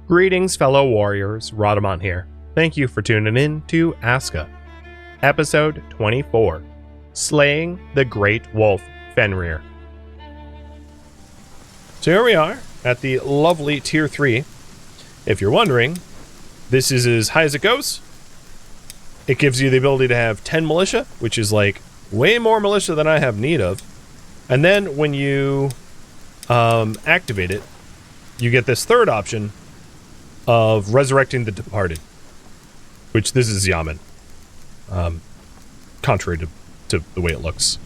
Greetings, fellow warriors. Rhadamant here. Thank you for tuning in to ASKA, episode 24, Slaying the Great Wolf, Fenrir. So here we are at the lovely Tier 3. If you're wondering, this is as high as it goes. It gives you the ability to have 10 militia, which is like way more militia than I have need of. And then when you activate it, you get this third option of resurrecting the departed, which this is Yaman, contrary to the way it looks.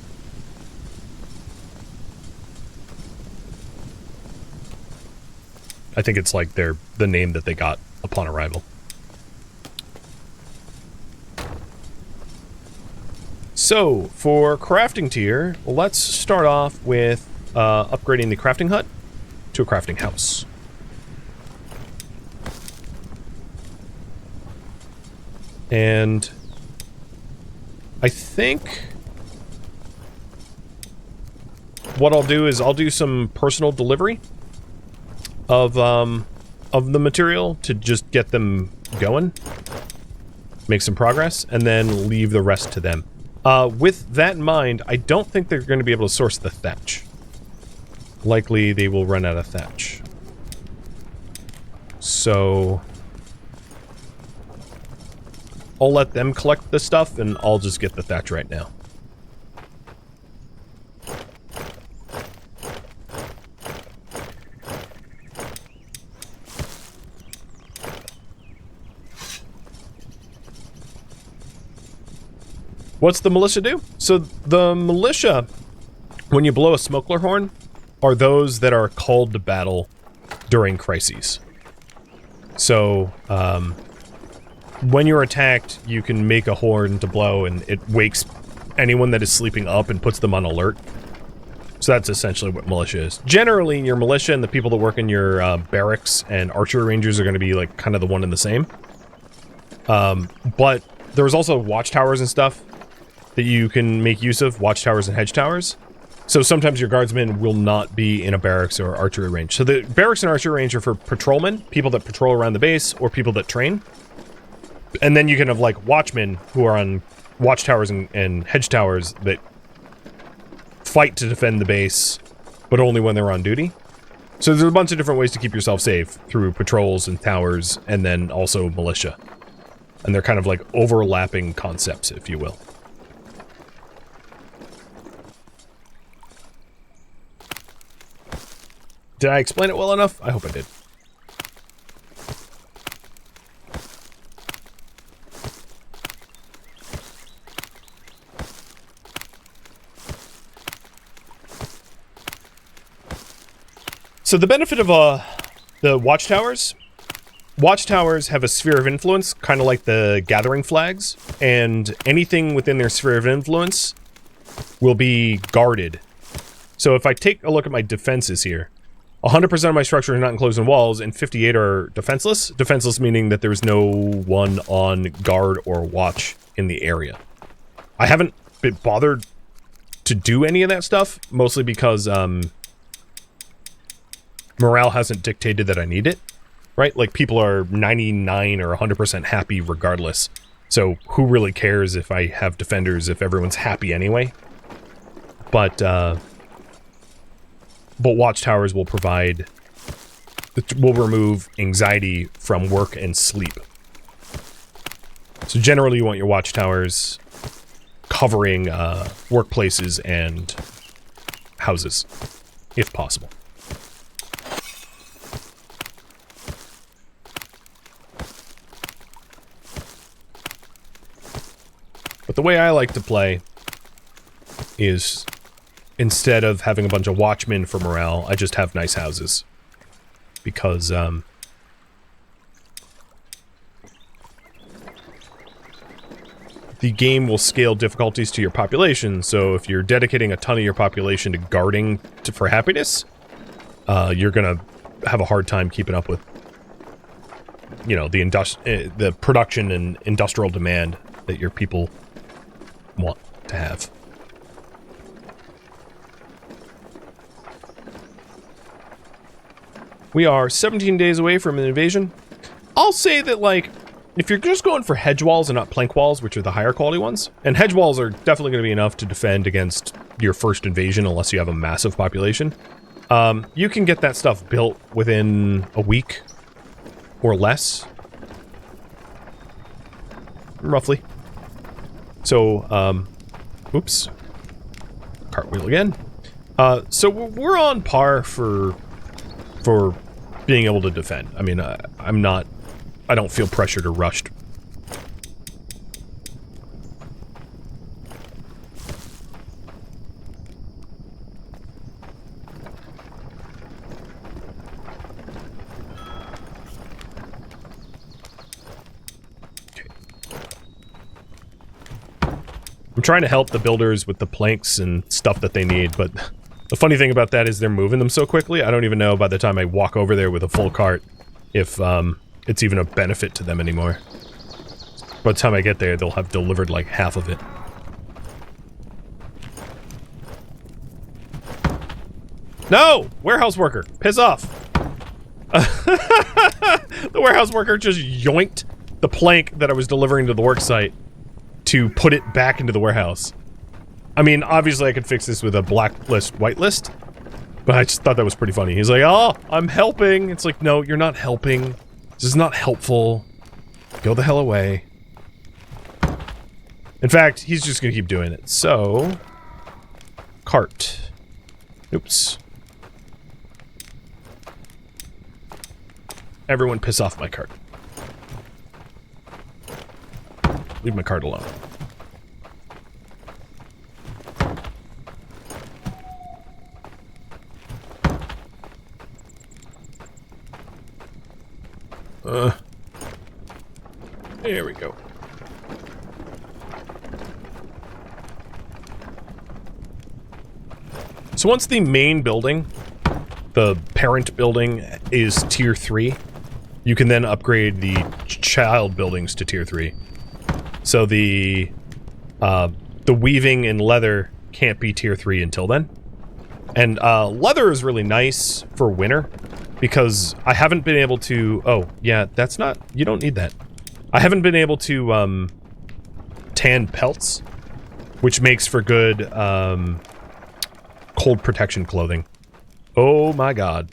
I think it's like the name that they got upon arrival. So, for crafting tier, let's start off with upgrading the crafting hut to a crafting house. And I think what I'll do is I'll do some personal delivery of the material to just get them going, make some progress, and then leave the rest to them. With that in mind, I don't think they're going to be able to source the thatch. Likely they will run out of thatch. So I'll let them collect the stuff, and I'll just get the thatch right now. What's the militia do? So the militia, when you blow a smoker horn, are those that are called to battle during crises. So, when you're attacked, you can make a horn to blow, and it wakes anyone that is sleeping up and puts them on alert. So that's essentially what militia is. Generally, your militia and the people that work in your barracks and archery rangers are going to be like kind of the one and the same. But there's also watchtowers and stuff that you can make use of, watchtowers and hedge towers. So sometimes your guardsmen will not be in a barracks or archery range. So the barracks and archery range are for patrolmen, people that patrol around the base, or people that train. And then you can have, like, watchmen who are on watchtowers and hedge towers that fight to defend the base, but only when they're on duty. So there's a bunch of different ways to keep yourself safe through patrols and towers, and then also militia. And they're kind of like overlapping concepts, if you will. Did I explain it well enough? I hope I did. So the benefit of the watchtowers have a sphere of influence, kind of like the gathering flags, and anything within their sphere of influence will be guarded. So if I take a look at my defenses here, 100% of my structure is not enclosed in walls, and 58 are defenseless. Defenseless meaning that there's no one on guard or watch in the area. I haven't been bothered to do any of that stuff, mostly because morale hasn't dictated that I need it, right? Like, people are 99 or 100% happy regardless. So who really cares if I have defenders if everyone's happy anyway? But watchtowers will remove anxiety from work and sleep. So generally you want your watchtowers covering workplaces and houses, if possible. But the way I like to play is, instead of having a bunch of watchmen for morale, I just have nice houses. Because, the game will scale difficulties to your population, so if you're dedicating a ton of your population to guarding for happiness, you're gonna have a hard time keeping up with, you know, the production and industrial demand that your people want to have. We are 17 days away from an invasion. I'll say that, like, if you're just going for hedge walls and not plank walls, which are the higher quality ones, and hedge walls are definitely going to be enough to defend against your first invasion unless you have a massive population, you can get that stuff built within a week or less. Roughly. So, oops. Cartwheel again. So we're on par for being able to defend. I mean, I don't feel pressured or rushed. I'm trying to help the builders with the planks and stuff that they need, but the funny thing about that is they're moving them so quickly, I don't even know by the time I walk over there with a full cart if it's even a benefit to them anymore. By the time I get there, they'll have delivered like half of it. No! Warehouse worker! Piss off! The warehouse worker just yoinked the plank that I was delivering to the work site to put it back into the warehouse. I mean, obviously I could fix this with a blacklist, whitelist, but I just thought that was pretty funny. He's like, oh, I'm helping. It's like, no, you're not helping. This is not helpful. Go the hell away. In fact, he's just gonna keep doing it. So, cart. Oops. Everyone piss off my cart. Leave my cart alone. There we go. So once the main building, the parent building, is tier 3, you can then upgrade the child buildings to tier 3. So the weaving and leather can't be tier 3 until then. And leather is really nice for winter because I haven't been able to... Oh, yeah, that's not... You don't need that. I haven't been able to tan pelts, which makes for good cold protection clothing. Oh my god.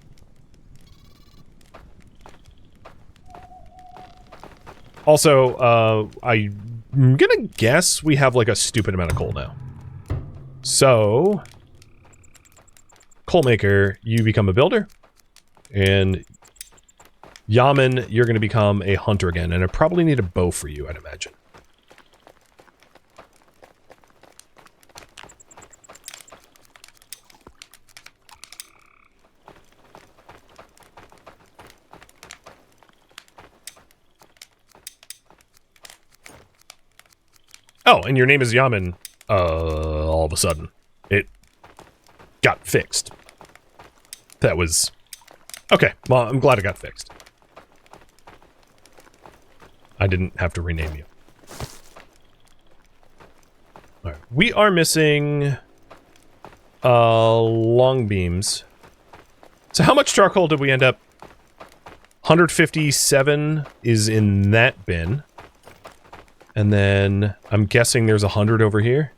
Also, I'm gonna guess we have like a stupid amount of coal now. So, coal maker, you become a builder, and Yaman, you're gonna become a hunter again, and I probably need a bow for you, I'd imagine. Oh, and your name is Yaman, all of a sudden. It got fixed. That was... Okay, well, I'm glad it got fixed. I didn't have to rename you. Alright, we are missing... long beams. So how much charcoal did we end up... 157 is in that bin. And then, I'm guessing there's 100 over here?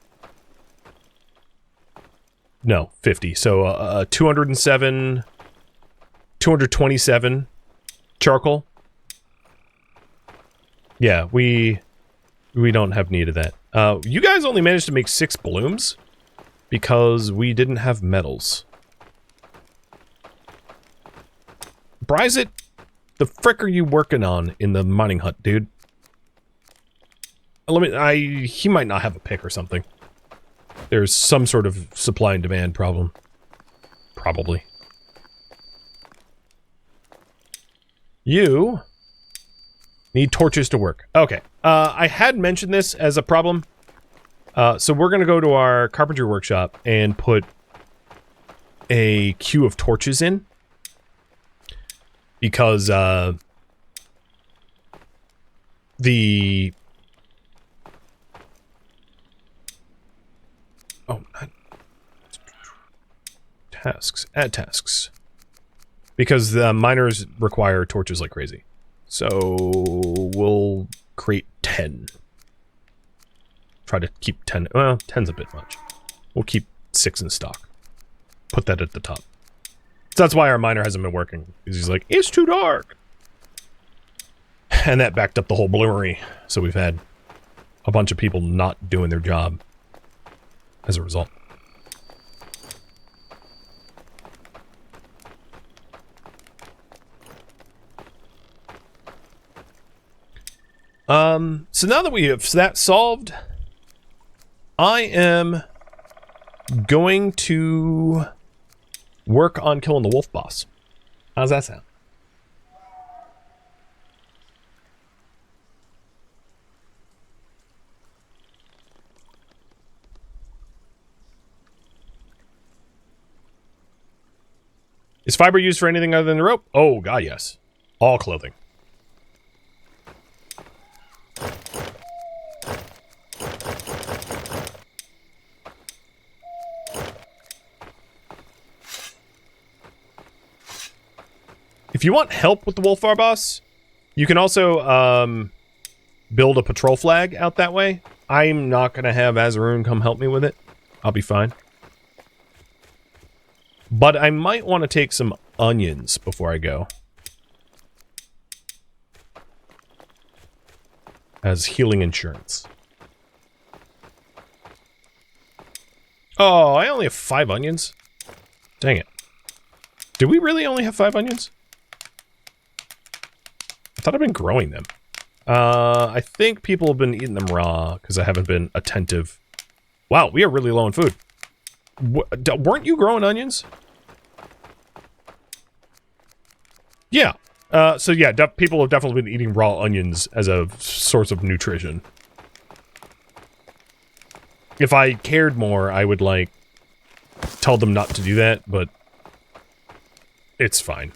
No, 50. So, 207... 227 charcoal. Yeah, we don't have need of that. You guys only managed to make 6 blooms because we didn't have metals. Bryzit, the frick are you working on in the mining hut, dude? He might not have a pick or something. There's some sort of supply and demand problem. Probably. You need torches to work. Okay. I had mentioned this as a problem. So we're going to go to our carpentry workshop and put a queue of torches in. Because, the... Oh, tasks. Add tasks. because the miners require torches like crazy. So we'll create 10. Try to keep 10. Well, 10's a bit much. We'll keep 6 in stock. Put that at the top. So that's why our miner hasn't been working. Because he's like, it's too dark. And that backed up the whole bloomery. So we've had a bunch of people not doing their job as a result. So now that we have that solved, I am going to work on killing the wolf boss. How's that sound? Is fiber used for anything other than the rope? Oh, God, yes. All clothing. If you want help with the wolf boss, you can also build a patrol flag out that way. I'm not going to have Azaroon come help me with it. I'll be fine. But I might want to take some onions before I go. As healing insurance. Oh, I only have 5 onions. Dang it. Did we really only have 5 onions? I thought I'd been growing them. I think people have been eating them raw because I haven't been attentive. Wow, we are really low on food. Weren't you growing onions? Yeah. So yeah, people have definitely been eating raw onions as a source of nutrition. If I cared more, I would, like, tell them not to do that, but it's fine.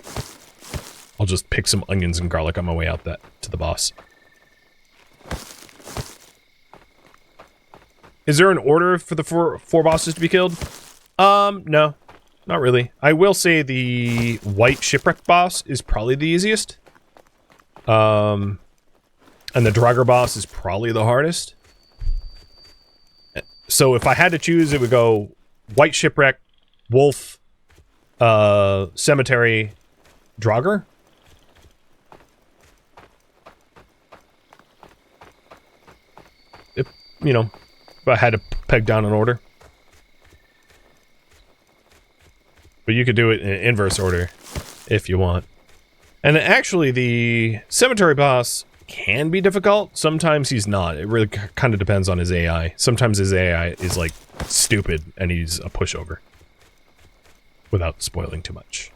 I'll just pick some onions and garlic on my way out to the boss. Is there an order for the four bosses to be killed? No. Not really. I will say the white shipwreck boss is probably the easiest. And the Draugr boss is probably the hardest. So if I had to choose, it would go white shipwreck, wolf, cemetery, Draugr. If, you know, if I had to peg down an order. But you could do it in inverse order if you want. And actually, the cemetery boss can be difficult. Sometimes he's not. It really kind of depends on his AI. Sometimes his AI is, like, stupid and he's a pushover. Without spoiling too much.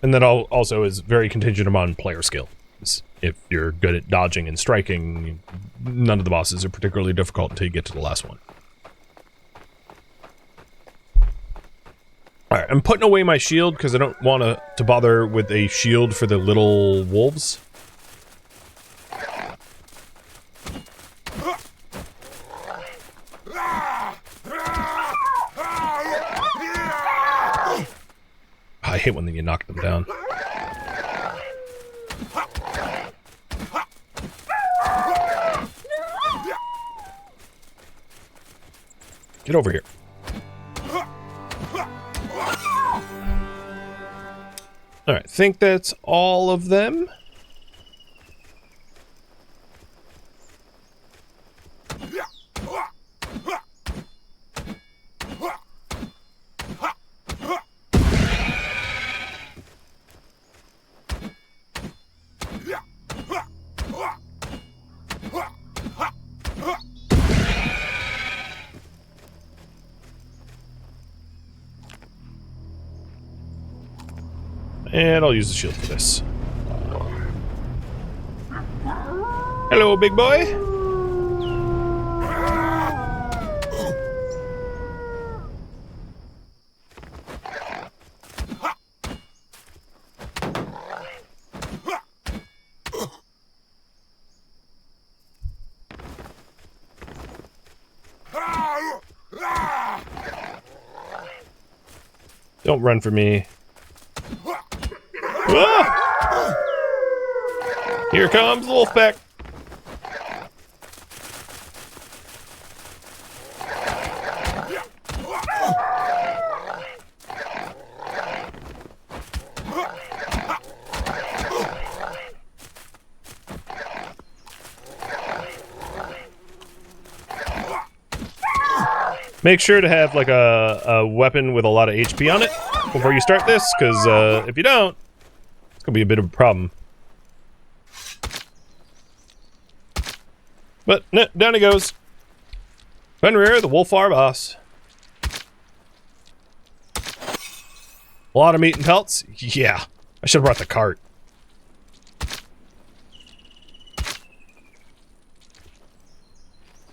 And that also is very contingent upon player skill. If you're good at dodging and striking, none of the bosses are particularly difficult until you get to the last one. Alright, I'm putting away my shield because I don't want to bother with a shield for the little wolves. I hate when you knock them down. Get over here. Alright, think that's all of them. And I'll use the shield for this. Hello, big boy. Don't run for me. Ah! Here comes the wolf pack. Make sure to have like a weapon with a lot of HP on it before you start this, because if you don't, it's gonna be a bit of a problem. But no, down he goes. Fenrir, the Wolfar boss. A lot of meat and pelts? Yeah. I should have brought the cart.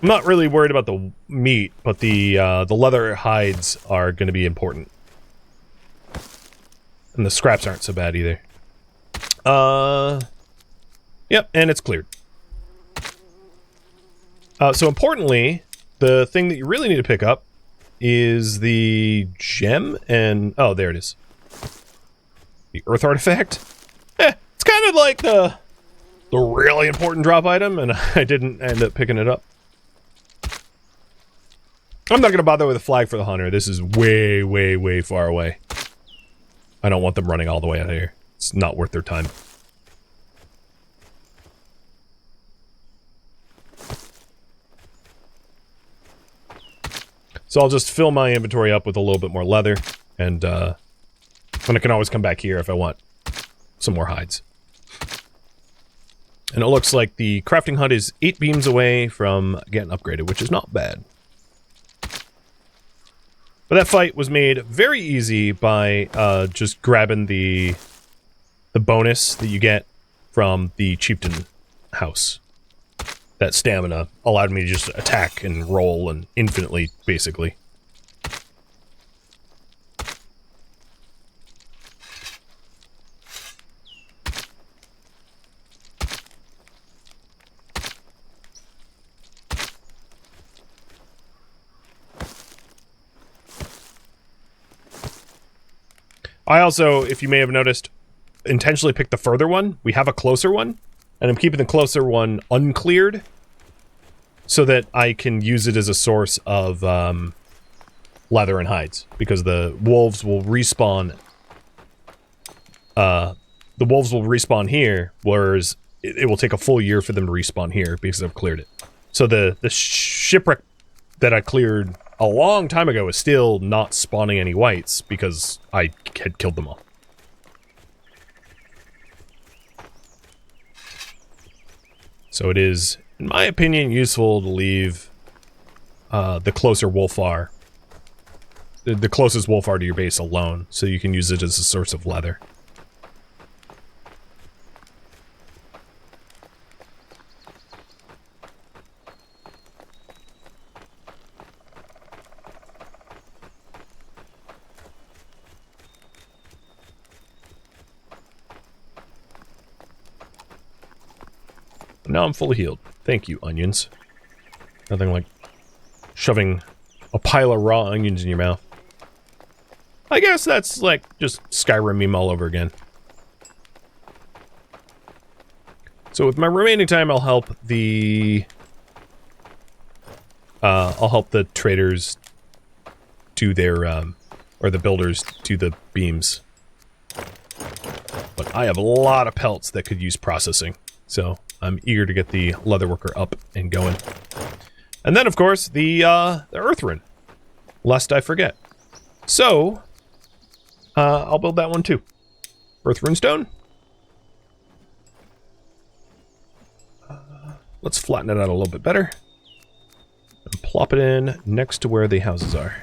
I'm not really worried about the meat, but the leather hides are going to be important. And the scraps aren't so bad either. Yep, and it's cleared. So importantly, the thing that you really need to pick up is the gem and... oh, there it is. The earth artifact. It's kind of like the really important drop item, and I didn't end up picking it up. I'm not going to bother with a flag for the hunter. This is way, way, way far away. I don't want them running all the way out of here. It's not worth their time. So I'll just fill my inventory up with a little bit more leather, and I can always come back here if I want some more hides. And it looks like the crafting hut is 8 beams away from getting upgraded, which is not bad. But that fight was made very easy by just grabbing the bonus that you get from the chieftain house. That stamina allowed me to just attack and roll and infinitely, basically. I also, if you may have noticed, intentionally picked the further one. We have a closer one, and I'm keeping the closer one uncleared so that I can use it as a source of leather and hides, because the wolves will respawn. The wolves will respawn here, whereas it will take a full year for them to respawn here because I've cleared it. So the shipwreck that I cleared a long time ago is still not spawning any whites because I had killed them all. So it is, in my opinion, useful to leave the closer wolfar, the closest wolfar to your base alone, so you can use it as a source of leather. Now I'm fully healed. Thank you, onions. Nothing like shoving a pile of raw onions in your mouth. I guess that's like just Skyrim meme all over again. So with my remaining time, I'll help the traders do their or the builders do the beams. But I have a lot of pelts that could use processing, so I'm eager to get the leatherworker up and going. And then, of course, the earth rune, lest I forget. So, I'll build that one too. Earth runestone. Let's flatten it out a little bit better. And plop it in next to where the houses are.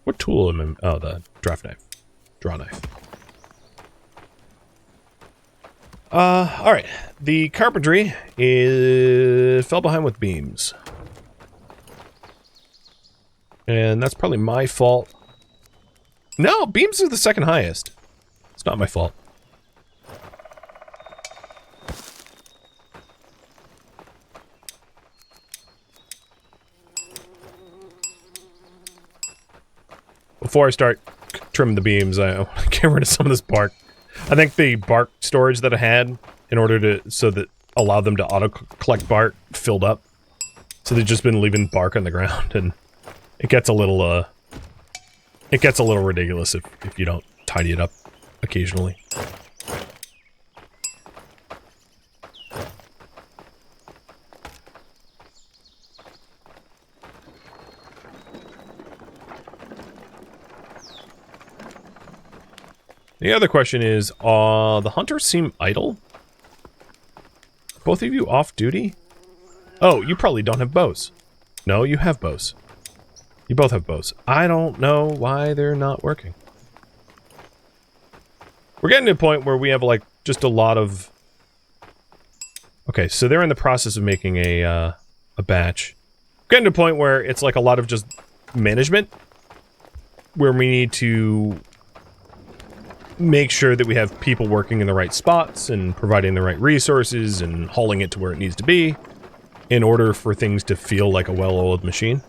What tool am I... oh, the draft knife. Draw knife. Alright. The carpentry fell behind with beams. And that's probably my fault. No, beams are the second highest. It's not my fault. before I start trimming the beams, I want to get rid of some of this bark. I think the bark storage that I had, in order to, so that allowed them to auto-collect bark, filled up. So they've just been leaving bark on the ground, and it gets a little ridiculous if you don't tidy it up occasionally. The other question is, the hunters seem idle? Both of you off duty? Oh, you probably don't have bows. No, you have bows. You both have bows. I don't know why they're not working. We're getting to a point where we have, like, just a lot of... Okay, so they're in the process of making a batch. We're getting to a point where it's, like, a lot of just management. Where we need to make sure that we have people working in the right spots and providing the right resources and hauling it to where it needs to be in order for things to feel like a well-oiled machine.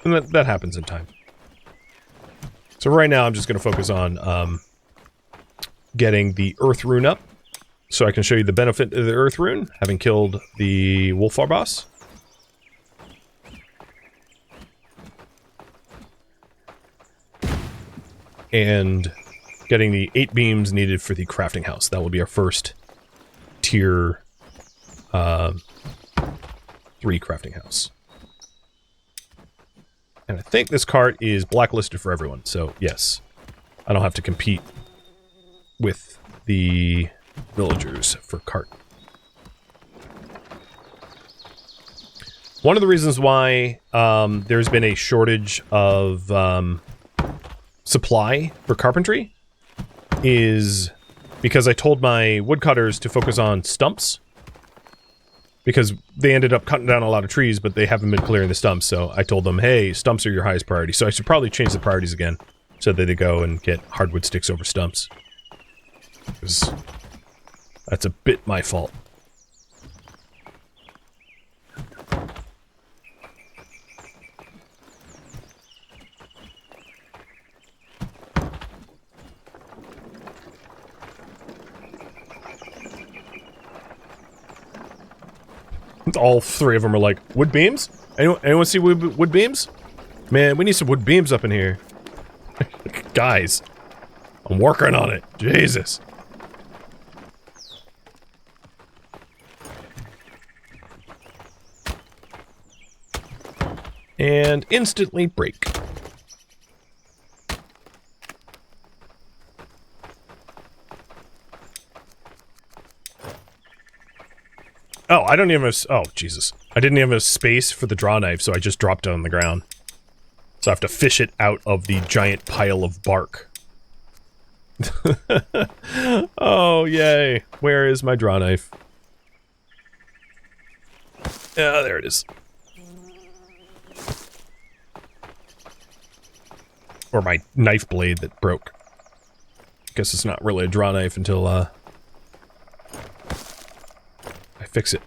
And that happens in time. So right now I'm just going to focus on getting the Earth Rune up so I can show you the benefit of the Earth Rune, having killed the Wolfar boss. And getting the 8 beams needed for the crafting house. That will be our first tier 3 crafting house. And I think this cart is blacklisted for everyone, so yes. I don't have to compete with the villagers for cart. One of the reasons why there's been a shortage of supply for carpentry is because I told my woodcutters to focus on stumps. Because they ended up cutting down a lot of trees, but they haven't been clearing the stumps, so I told them, hey, stumps are your highest priority. So I should probably change the priorities again, so that they go and get hardwood sticks over stumps. Because that's a bit my fault. All 3 of them are like, wood beams? Anyone see wood beams? Man, we need some wood beams up in here. Guys, I'm working on it. Jesus. And instantly break. Oh, I don't even have a... Oh, Jesus. I didn't even have a space for the draw knife, so I just dropped it on the ground. So I have to fish it out of the giant pile of bark. Oh, yay. Where is my draw knife? Yeah, there it is. Or my knife blade that broke. Guess it's not really a draw knife until, I fix it.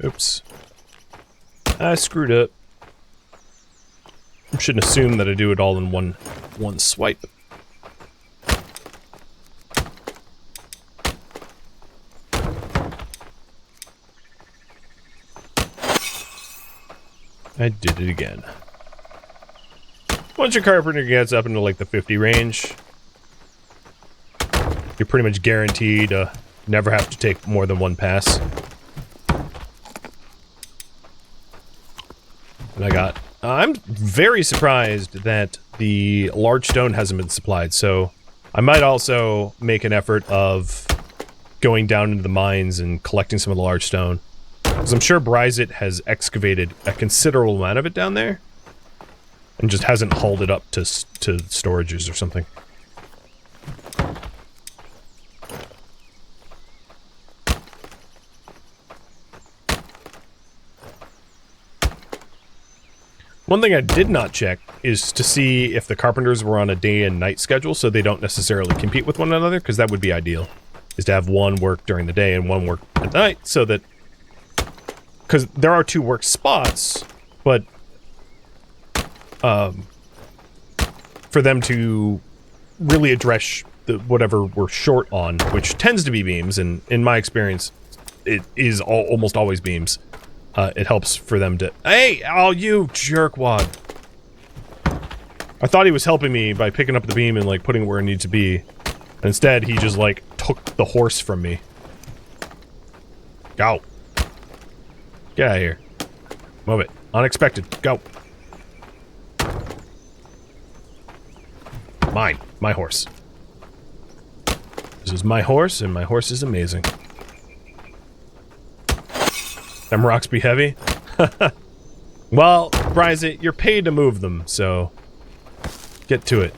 Oops. I screwed up. I shouldn't assume that I do it all in one swipe. I did it again. Once your carpenter gets up into like the 50 range, you're pretty much guaranteed to never have to take more than one pass. And I got... I'm very surprised that the large stone hasn't been supplied, so I might also make an effort of going down into the mines and collecting some of the large stone. Because I'm sure Bryzit has excavated a considerable amount of it down there, and just hasn't hauled it up to storages or something. One thing I did not check is to see if the Carpenters were on a day and night schedule, so they don't necessarily compete with one another, because that would be ideal. Is to have one work during the day and one work at night, so that... Because there are 2 work spots, but... for them to really address whatever we're short on, which tends to be beams, and in my experience, it is almost always beams. It helps for them to... Hey! Oh, you jerkwad! I thought he was helping me by picking up the beam and, like, putting it where it needs to be. Instead, he just, like, took the horse from me. Go! Get out of here. Move it. Unexpected. Go! Mine. My horse. This is my horse, and my horse is amazing. Them rocks be heavy? Well, Bryzit, you're paid to move them, so... Get to it.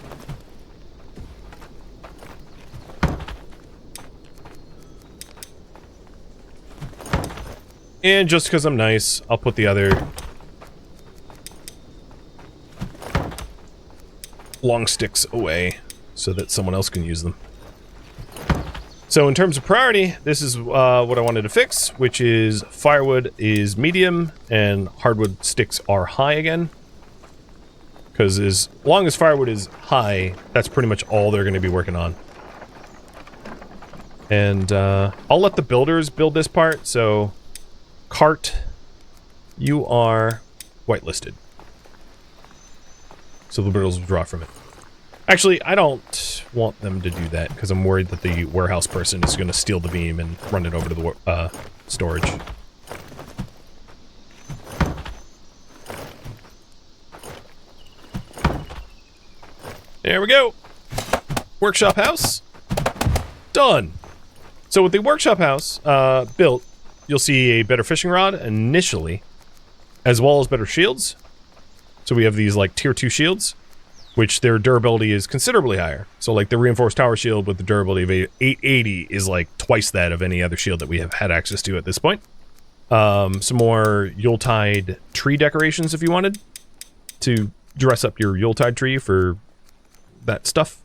And just because I'm nice, I'll put the other... long sticks away, so that someone else can use them. So in terms of priority, this is what I wanted to fix, which is firewood is medium and hardwood sticks are high again. Because as long as firewood is high, that's pretty much all they're going to be working on. And I'll let the builders build this part, so Cart, you are whitelisted. So the builders will draw from it. Actually, I don't want them to do that, because I'm worried that the warehouse person is going to steal the beam and run it over to the storage. There we go! Workshop house. Done! So with the workshop house built, you'll see a better fishing rod initially, as well as better shields. So we have these, like, tier 2 shields, which their durability is considerably higher. So, like, the reinforced tower shield with the durability of 880 is, like, twice that of any other shield that we have had access to at this point. Some more Yuletide tree decorations if you wanted to dress up your Yuletide tree for that stuff.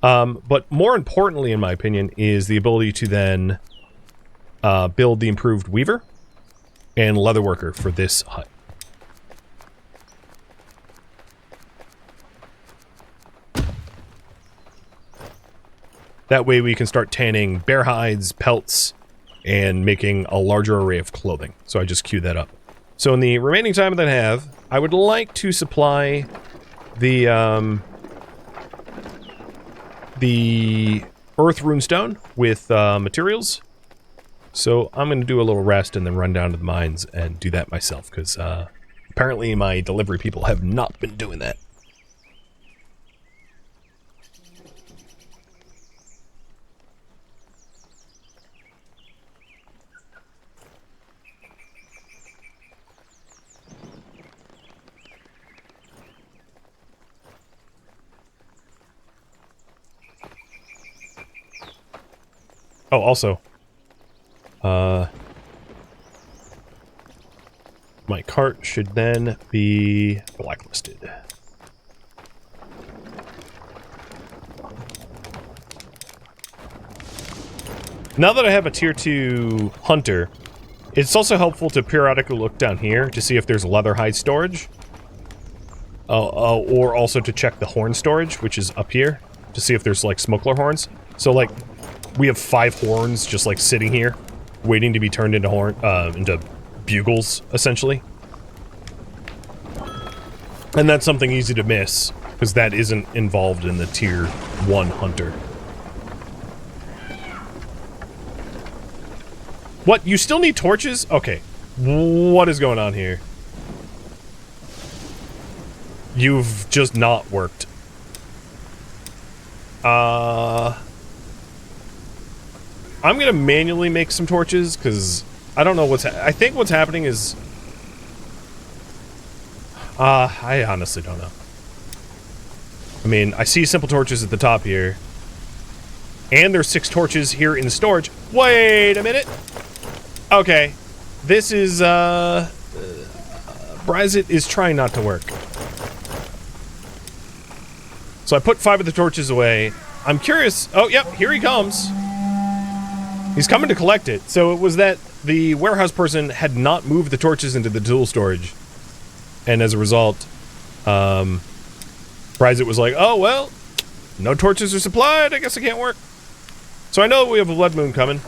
But more importantly, in my opinion, is the ability to then build the improved weaver and leatherworker for this hut. That way we can start tanning bear hides, pelts, and making a larger array of clothing. So I just queue that up. So in the remaining time that I have, I would like to supply the earth runestone with materials. So I'm going to do a little rest and then run down to the mines and do that myself, because apparently my delivery people have not been doing that. Oh, also, my cart should then be blacklisted. Now that I have a tier 2 hunter, it's also helpful to periodically look down here to see if there's leather hide storage. Or also to check the horn storage, which is up here, to see if there's, like, smokeler horns. So, like, we have 5 horns just, like, sitting here, waiting to be turned into into bugles, essentially. And that's something easy to miss, because that isn't involved in the tier 1 hunter. What? You still need torches? Okay. What is going on here? You've just not worked. I'm gonna manually make some torches, because I don't know what's I think what's happening is... I honestly don't know. I mean, I see simple torches at the top here. And there's 6 torches here in storage. Wait a minute! Okay. This is, Bryzit is trying not to work. So I put 5 of the torches away. I'm curious... Oh, yep, here he comes. He's coming to collect it. So it was that the warehouse person had not moved the torches into the tool storage. And as a result, Bryzit was like, oh, well, no torches are supplied. I guess I can't work. So I know we have a blood moon coming,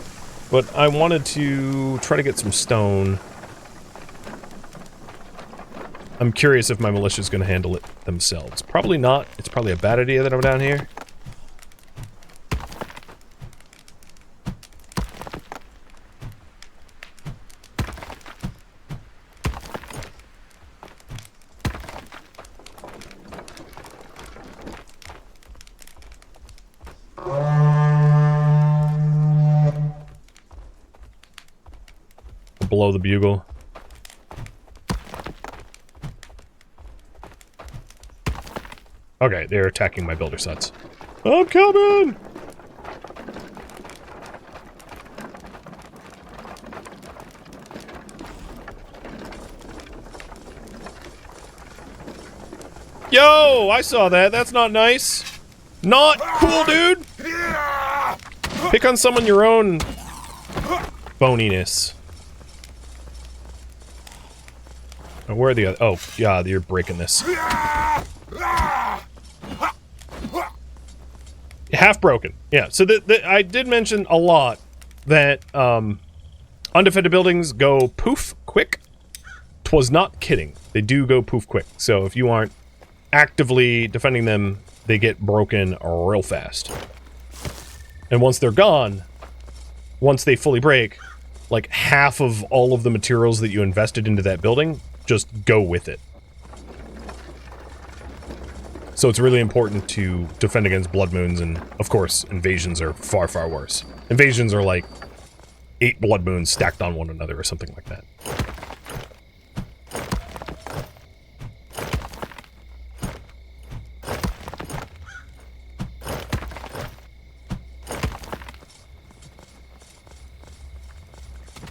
but I wanted to try to get some stone. I'm curious if my militia is going to handle it themselves. Probably not. It's probably a bad idea that I'm down here. Below the bugle. Okay, they're attacking my builder sets. I'm coming! Yo, I saw that. That's not nice. Not cool, dude. Pick on someone your own boniness. Oh, where are the other? Oh, yeah, you're breaking this. Half broken. Yeah, so I did mention a lot that undefended buildings go poof quick. 'Twas not kidding. They do go poof quick. So if you aren't actively defending them, they get broken real fast. And once they're gone, once they fully break, like half of all of the materials that you invested into that building just go with it. So it's really important to defend against blood moons, and of course, invasions are far, far worse. Invasions are like 8 blood moons stacked on one another or something like that.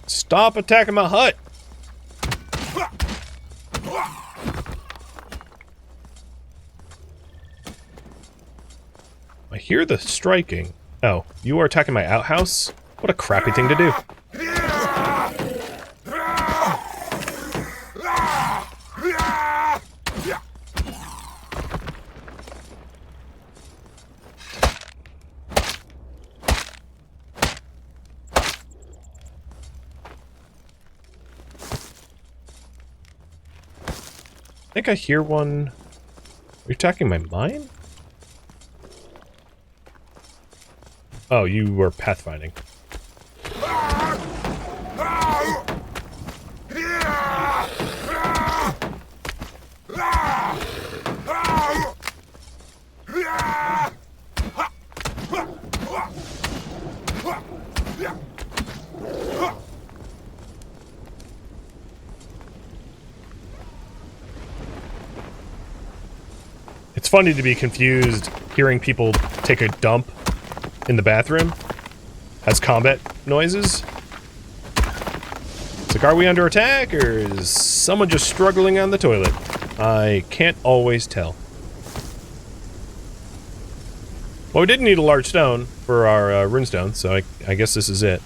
Stop attacking my hut! I hear the striking. Oh, you are attacking my outhouse? What a crappy thing to do. I think I hear one. Are you attacking my mine? Oh, you were pathfinding. It's funny to be confused hearing people take a dump in the bathroom as combat noises. It's like, are we under attack, or is someone just struggling on the toilet? I can't always tell. Well, we didn't need a large stone for our runestone, so I guess this is it.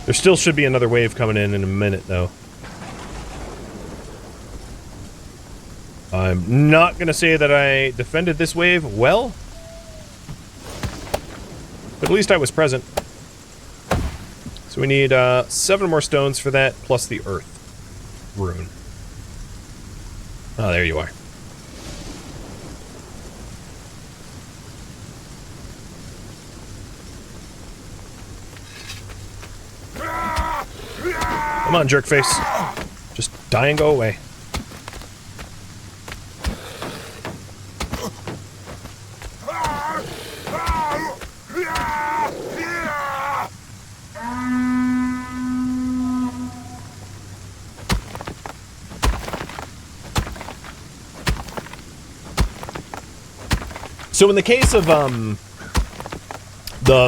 There still should be another wave coming in a minute, though. I'm not gonna say that I defended this wave well, but at least I was present. So we need 7 more stones for that, plus the earth rune. Oh, there you are. Come on, jerkface. Just die and go away. So in the case of the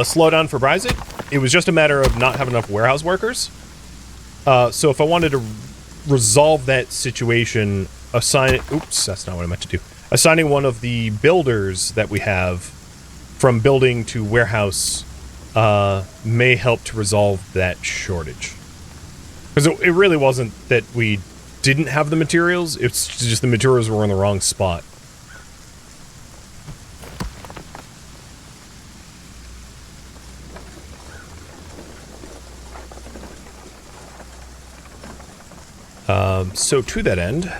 slowdown for Brexit, it was just a matter of not having enough warehouse workers. So if I wanted to resolve that situation, oops, that's not what I meant to do. Assigning one of the builders that we have from building to warehouse may help to resolve that shortage. Because it really wasn't that we didn't have the materials, it's just the materials were in the wrong spot. So to that end,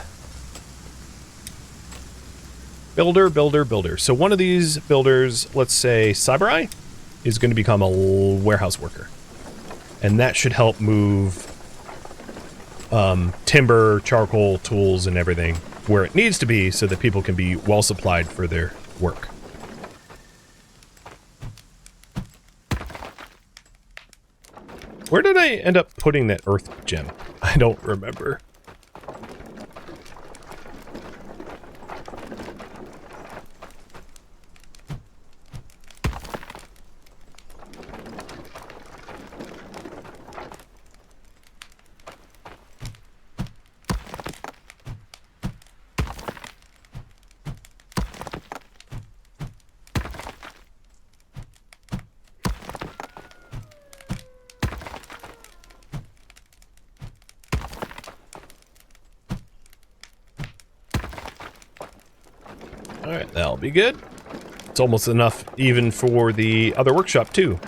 builder. So one of these builders, let's say Cyber-Eye, is going to become a warehouse worker. And that should help move timber, charcoal, tools, and everything where it needs to be so that people can be well supplied for their work. Where did I end up putting that earth gem? I don't remember. Alright, that'll be good. It's almost enough even for the other workshop, too.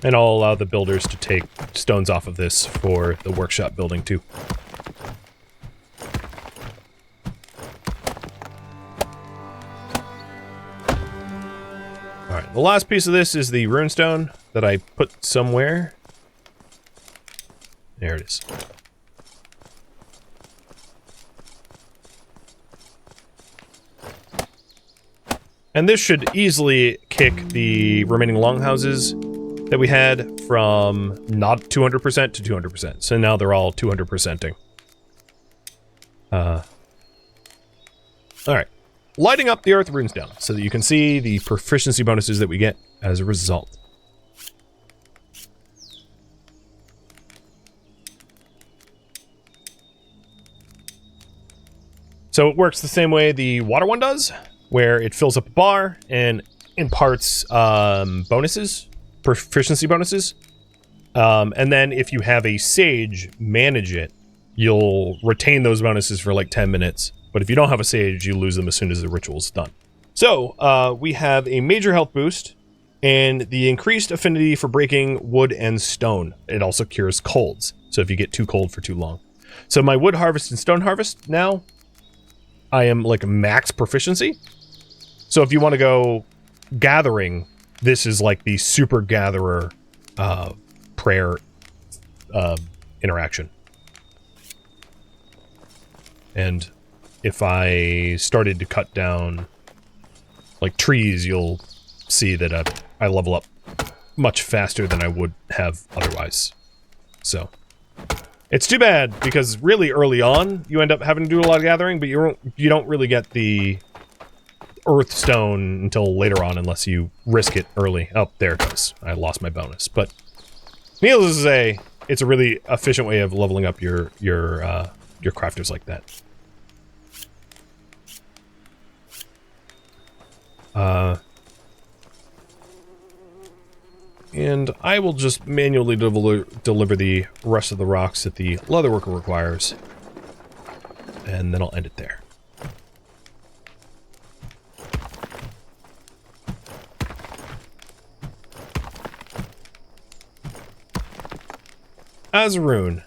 And I'll allow the builders to take stones off of this for the workshop building, too. Alright, the last piece of this is the runestone that I put somewhere. There it is. And this should easily kick the remaining longhouses that we had from not 200% to 200%. So now they're all 200%ing. Alright. Lighting up the earth runestone so that you can see the proficiency bonuses that we get as a result. So it works the same way the water one does, where it fills up a bar and imparts bonuses. Proficiency bonuses. And then if you have a sage manage it, you'll retain those bonuses for like 10 minutes. But if you don't have a sage, you lose them as soon as the ritual's done. So, we have a major health boost and the increased affinity for breaking wood and stone. It also cures colds. So if you get too cold for too long. So my wood harvest and stone harvest now, I am like max proficiency. So if you want to go gathering, this is like the super gatherer prayer interaction. And if I started to cut down like trees, you'll see that I level up much faster than I would have otherwise. So it's too bad because really early on you end up having to do a lot of gathering, but you don't really get the earth stone until later on unless you risk it early. Oh, there it goes. I lost my bonus. But needless to say, it's a really efficient way of leveling up your crafters like that. And I will just manually deliver the rest of the rocks that the leatherworker requires and then I'll end it there. Azaroon.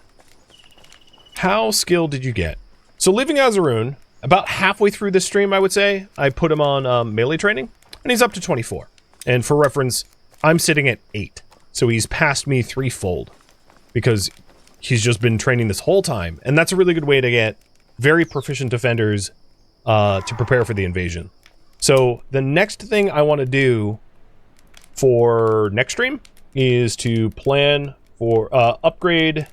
How skilled did you get? So leaving Azaroon, about halfway through this stream, I would say, I put him on melee training, and he's up to 24. And for reference, I'm sitting at 8. So he's passed me threefold because he's just been training this whole time. And that's a really good way to get very proficient defenders to prepare for the invasion. So the next thing I want to do for next stream is to plan for upgrade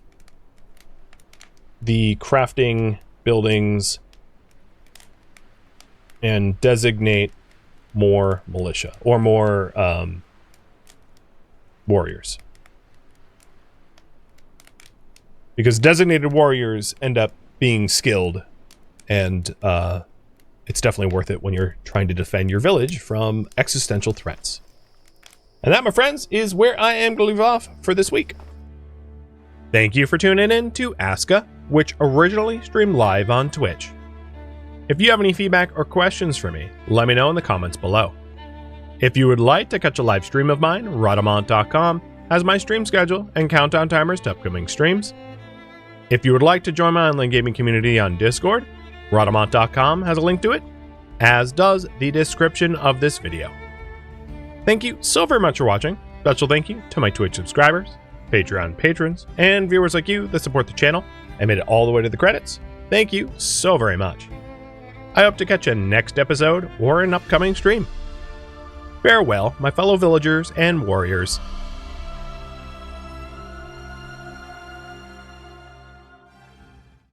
the crafting buildings and designate more militia or more warriors, because designated warriors end up being skilled, and it's definitely worth it when you're trying to defend your village from existential threats. And that, my friends, is where I am going to leave off for this week. Thank you for tuning in to ASKA, which originally streamed live on Twitch. If you have any feedback or questions for me, let me know in the comments below. If you would like to catch a live stream of mine, Rhadamant.com has my stream schedule and countdown timers to upcoming streams. If you would like to join my online gaming community on Discord, Rhadamant.com has a link to it, as does the description of this video. Thank you so very much for watching. Special thank you to my Twitch subscribers, Patreon patrons, and viewers like you that support the channel and made it all the way to the credits. Thank you so very much. I hope to catch you next episode or an upcoming stream. Farewell, my fellow villagers and warriors.